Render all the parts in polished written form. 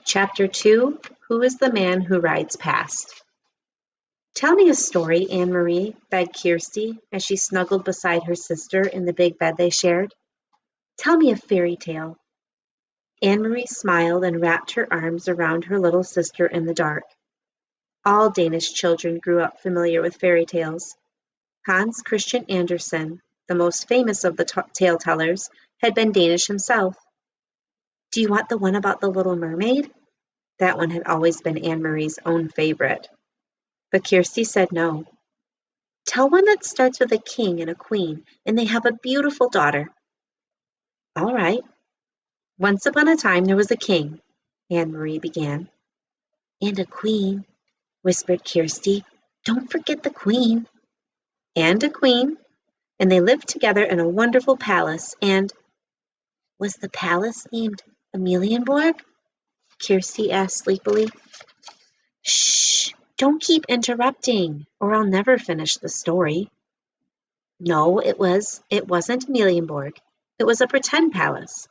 Chapter 2. Who is the man who rides past? Tell me a story, Anne-Marie, begged Kirsty as she snuggled beside her sister in the big bed they shared. Tell me a fairy tale. Anne-Marie smiled and wrapped her arms around her little sister in the dark. All Danish children grew up familiar with fairy tales. Hans Christian Andersen, the most famous of the tale tellers, had been Danish himself. Do you want the one about the little mermaid? That one had always been Anne-Marie's own favorite. But Kirsty said no. Tell one that starts with a king and a queen, and they have a beautiful daughter. All right. Once upon a time there was a king, Anne-Marie began. And a queen, whispered Kirsty. Don't forget the queen. And a queen, and they lived together in a wonderful palace, and was the palace named Amelienborg? Kirsty asked sleepily. Shh, don't keep interrupting, or I'll never finish the story. No, it wasn't Amelienborg. It was a pretend palace.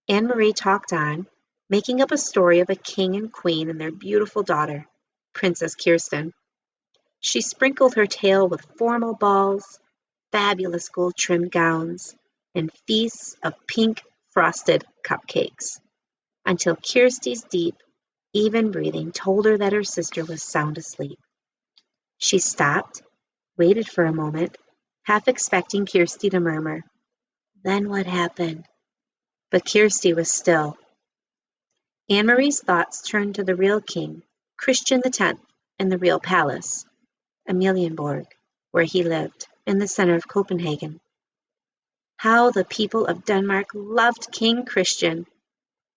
Anne-Marie talked on, making up a story of a king and queen and their beautiful daughter, Princess Kirsten. She sprinkled her tale with formal balls, fabulous gold-trimmed gowns, and feasts of pink frosted cupcakes, until Kirsty's deep, even breathing told her that her sister was sound asleep. She stopped, waited for a moment, half expecting Kirsty to murmur, Then what happened? But Kirsty was still. Anne-Marie's thoughts turned to the real king, Christian X, and the real palace, Amelienborg, where he lived, in the center of Copenhagen. How the people of Denmark loved King Christian!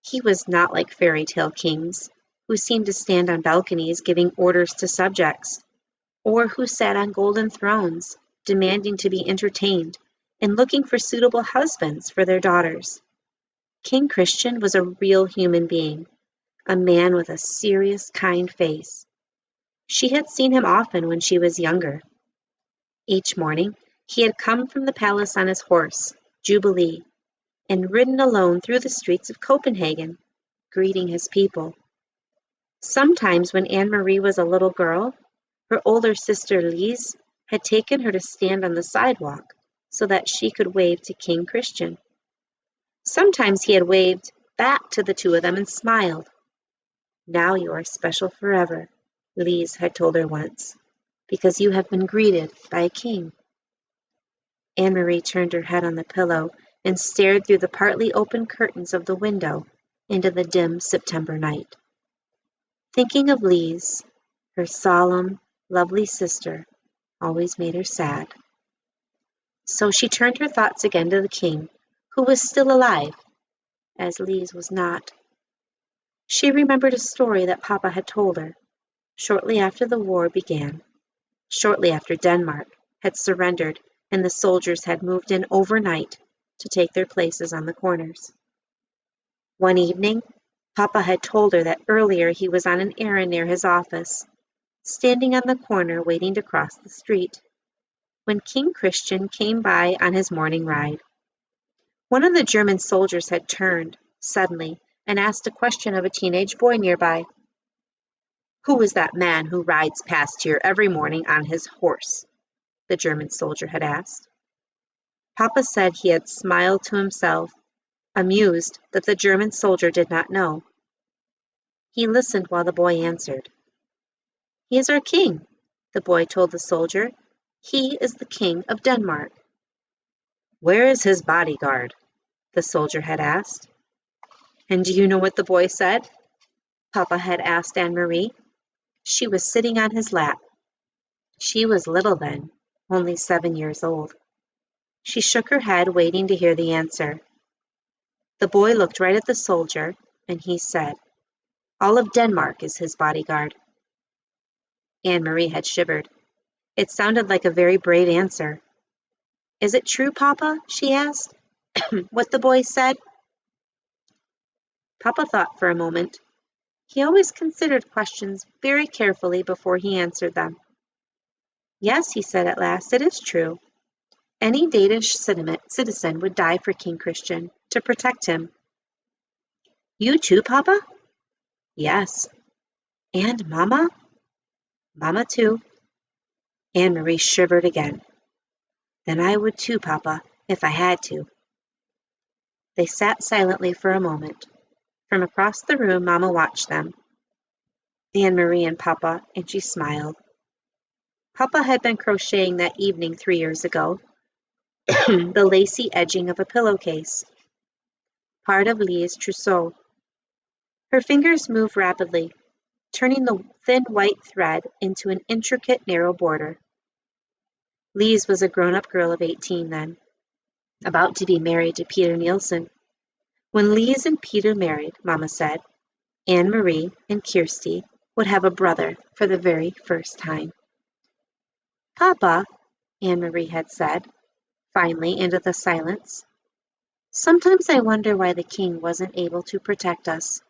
He was not like fairy tale kings, who seemed to stand on balconies giving orders to subjects, or who sat on golden thrones, demanding to be entertained and looking for suitable husbands for their daughters. King Christian was a real human being, a man with a serious, kind face. She had seen him often when she was younger. Each morning, he had come from the palace on his horse, Jubilee, and ridden alone through the streets of Copenhagen, greeting his people. Sometimes when Anne-Marie was a little girl, her older sister Lise had taken her to stand on the sidewalk so that she could wave to King Christian. Sometimes he had waved back to the two of them and smiled. Now you are special forever, Lise had told her once, because you have been greeted by a king. Anne-Marie turned her head on the pillow and stared through the partly open curtains of the window into the dim September night. Thinking of Lise, her solemn, lovely sister, always made her sad. So she turned her thoughts again to the king, who was still alive, as Lise was not. She remembered a story that Papa had told her, shortly after the war began, shortly after Denmark had surrendered and the soldiers had moved in overnight to take their places on the corners. One evening, Papa had told her that earlier he was on an errand near his office, standing on the corner waiting to cross the street, when King Christian came by on his morning ride. One of the German soldiers had turned, suddenly, and asked a question of a teenage boy nearby. Who is that man who rides past here every morning on his horse? The German soldier had asked. Papa said he had smiled to himself, amused that the German soldier did not know. He listened while the boy answered. He is our king, the boy told the soldier. He is the king of Denmark. Where is his bodyguard? The soldier had asked. And do you know what the boy said? Papa had asked Anne-Marie. She was sitting on his lap. She was little then, only 7 years old. She shook her head, waiting to hear the answer. The boy looked right at the soldier, and he said, All of Denmark is his bodyguard. Anne-Marie had shivered. It sounded like a very brave answer. Is it true, Papa? She asked. What the boy said? Papa thought for a moment. He always considered questions very carefully before he answered them. Yes, he said at last, it is true. Any Danish citizen would die for King Christian, to protect him. You too, Papa? Yes. And Mama? Mama too. Anne-Marie shivered again. Then I would too, Papa, if I had to. They sat silently for a moment. From across the room, Mama watched them. Anne-Marie and Papa, and she smiled. Papa had been crocheting that evening 3 years ago, the lacy edging of a pillowcase, part of Lee's trousseau. Her fingers moved rapidly, turning the thin white thread into an intricate narrow border. Lise was a grown-up girl of 18 then, about to be married to Peter Nielsen. When Lise and Peter married, Mama said, Anne-Marie and Kirsty would have a brother for the very first time. Papa, Anne-Marie had said, finally into the silence, sometimes I wonder why the king wasn't able to protect us.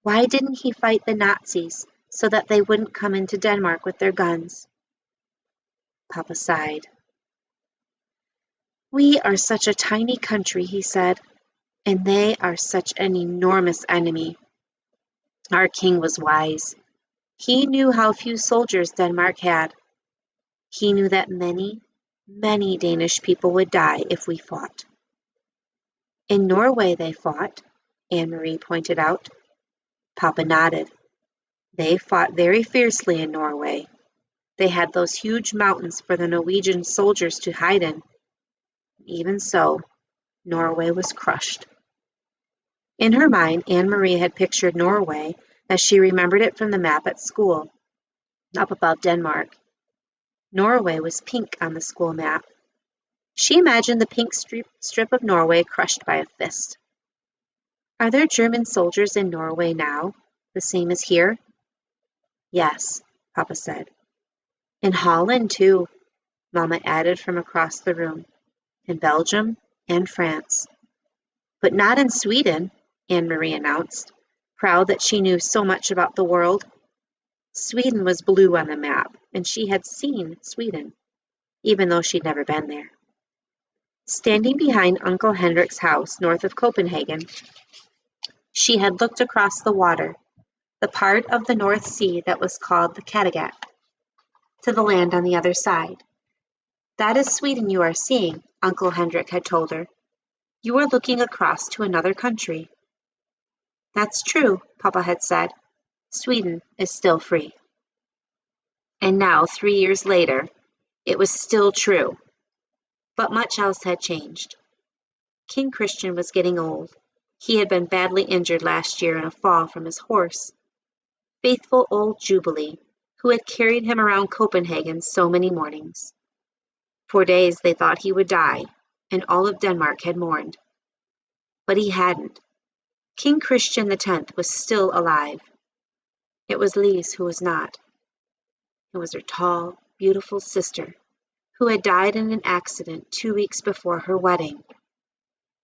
Why didn't he fight the Nazis so that they wouldn't come into Denmark with their guns? Papa sighed. We are such a tiny country, he said, and they are such an enormous enemy. Our king was wise. He knew how few soldiers Denmark had. He knew that many, many Danish people would die if we fought. In Norway they fought, Anne-Marie pointed out. Papa nodded. They fought very fiercely in Norway. They had those huge mountains for the Norwegian soldiers to hide in. Even so, Norway was crushed. In her mind, Anne-Marie had pictured Norway as she remembered it from the map at school, up above Denmark. Norway was pink on the school map. She imagined the pink strip of Norway crushed by a fist. Are there German soldiers in Norway now, the same as here? Yes, Papa said. In Holland, too, Mama added from across the room. In Belgium and France. But not in Sweden, Anne-Marie announced, proud that she knew so much about the world. Sweden was blue on the map, and she had seen Sweden, even though she'd never been there. Standing behind Uncle Hendrik's house north of Copenhagen, she had looked across the water, the part of the North Sea that was called the Kattegat, to the land on the other side. That is Sweden you are seeing, Uncle Hendrik had told her. You are looking across to another country. That's true, Papa had said. Sweden is still free. And now, 3 years later, it was still true. But much else had changed. King Christian was getting old. He had been badly injured last year in a fall from his horse. Faithful old Jubilee, who had carried him around Copenhagen so many mornings. For days they thought he would die, and all of Denmark had mourned. But he hadn't. King Christian X was still alive. It was Lise who was not. It was her tall, beautiful sister, who had died in an accident 2 weeks before her wedding.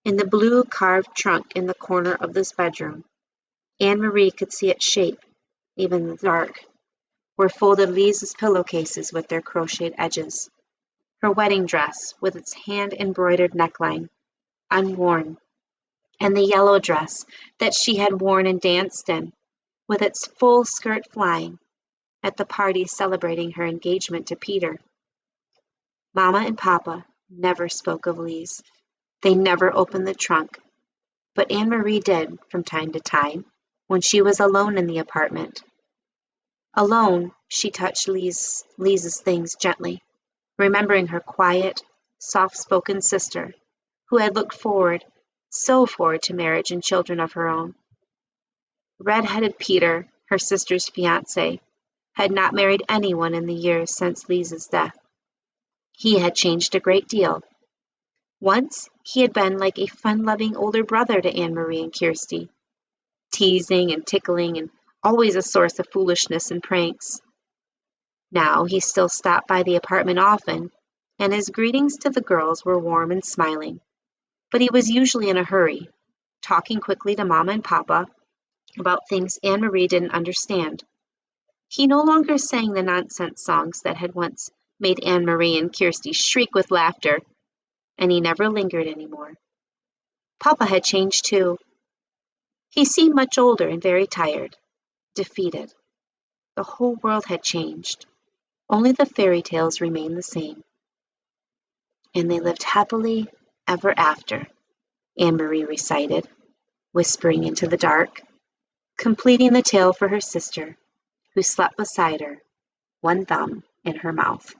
In the blue carved trunk in the corner of this bedroom, Anne-Marie could see its shape, even in the dark, where folded Lise's pillowcases with their crocheted edges. Her wedding dress, with its hand-embroidered neckline, unworn, and the yellow dress that she had worn and danced in, with its full skirt flying, at the party celebrating her engagement to Peter. Mama and Papa never spoke of Lise. They never opened the trunk, but Anne-Marie did from time to time when she was alone in the apartment. Alone, she touched Lise's things gently, remembering her quiet, soft-spoken sister who had looked forward, so forward to marriage and children of her own. Red-headed Peter, her sister's fiancé, had not married anyone in the years since Lise's death. He had changed a great deal. Once, he had been like a fun-loving older brother to Anne-Marie and Kirsty, teasing and tickling and always a source of foolishness and pranks. Now he still stopped by the apartment often, and his greetings to the girls were warm and smiling, but he was usually in a hurry, talking quickly to Mama and Papa about things Anne-Marie didn't understand. He no longer sang the nonsense songs that had once made Anne-Marie and Kirsty shriek with laughter, and he never lingered anymore. Papa had changed too. He seemed much older and very tired, defeated. The whole world had changed. Only the fairy tales remained the same. And they lived happily ever after, Anne Marie recited, whispering into the dark, completing the tale for her sister, who slept beside her, one thumb in her mouth.